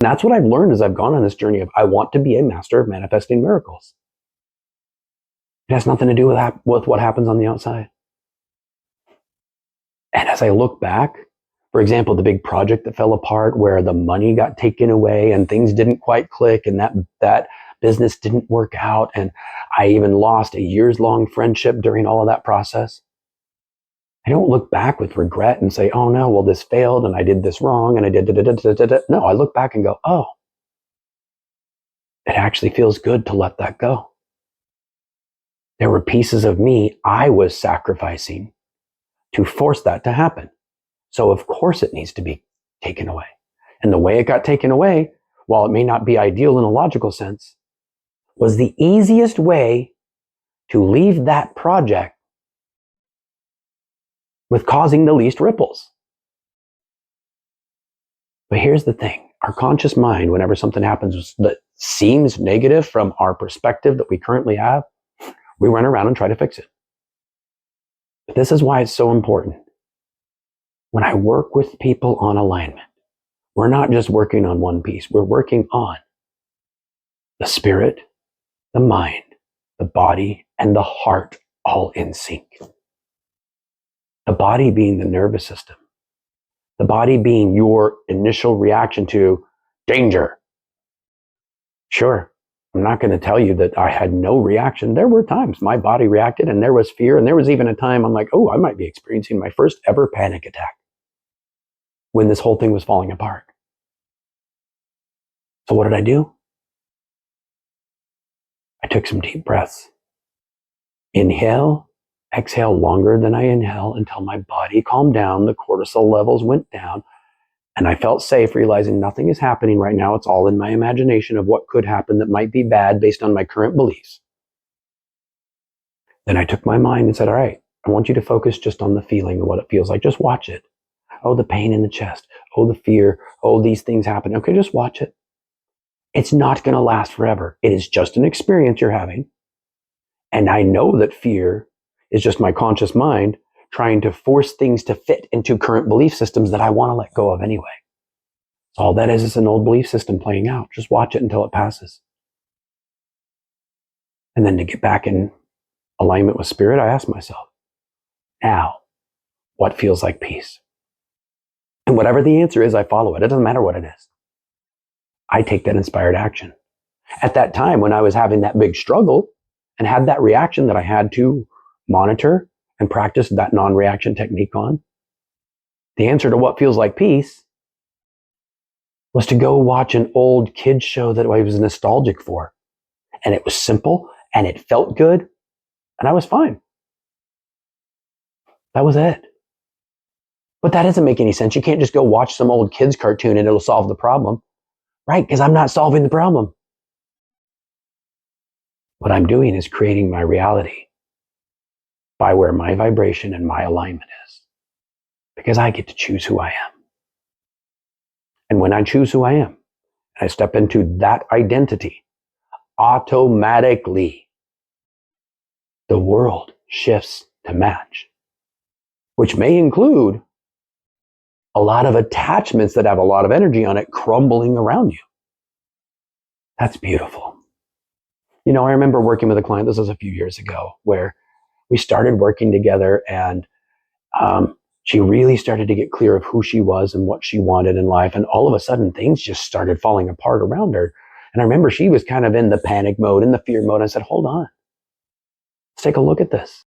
And that's what I've learned as I've gone on this journey of I want to be a master of manifesting miracles. It has nothing to do with what happens on the outside. And as I look back, for example, the big project that fell apart where the money got taken away and things didn't quite click and that business didn't work out. And I even lost a years-long friendship during all of that process. I don't look back with regret and say, oh no, well, this failed and I did this wrong and I did da-da-da-da-da-da. No, I look back and go, oh, it actually feels good to let that go. There were pieces of me I was sacrificing to force that to happen. So of course it needs to be taken away. And the way it got taken away, while it may not be ideal in a logical sense, was the easiest way to leave that project with causing the least ripples. But here's the thing. Our conscious mind, whenever something happens that seems negative from our perspective that we currently have, we run around and try to fix it. But this is why it's so important. When I work with people on alignment, we're not just working on one piece. We're working on the spirit, the mind, the body, and the heart all in sync. The body being the nervous system. The body being your initial reaction to danger. Sure, I'm not going to tell you that I had no reaction. There were times my body reacted and there was fear. And there was even a time I'm like, oh, I might be experiencing my first ever panic attack when this whole thing was falling apart. So what did I do? I took some deep breaths. Inhale, exhale longer than I inhale until my body calmed down, the cortisol levels went down, and I felt safe, realizing nothing is happening right now. It's all in my imagination of what could happen that might be bad based on my current beliefs. Then I took my mind and said, all right, I want you to focus just on the feeling of what it feels like. Just watch it. Oh, the pain in the chest. Oh, the fear. Oh, these things happen. Okay, just watch it. It's not going to last forever. It is just an experience you're having. And I know that fear is just my conscious mind trying to force things to fit into current belief systems that I want to let go of anyway. So all that is an old belief system playing out. Just watch it until it passes. And then to get back in alignment with spirit, I ask myself, now, what feels like peace? And whatever the answer is, I follow it. It doesn't matter what it is. I take that inspired action. At that time, when I was having that big struggle and had that reaction that I had to monitor and practice that non-reaction technique on, the answer to what feels like peace was to go watch an old kids show that I was nostalgic for. And it was simple and it felt good and I was fine. That was it. But that doesn't make any sense. You can't just go watch some old kids cartoon and it'll solve the problem. Right? Because I'm not solving the problem. What I'm doing is creating my reality by where my vibration and my alignment is. Because I get to choose who I am. And when I choose who I am, and I step into that identity, automatically the world shifts to match, which may include a lot of attachments that have a lot of energy on it crumbling around you. That's beautiful. You know, I remember working with a client, this was a few years ago, where we started working together and she really started to get clear of who she was and what she wanted in life. And all of a sudden, things just started falling apart around her. And I remember she was kind of in the panic mode, in the fear mode. I said, hold on. Let's take a look at this.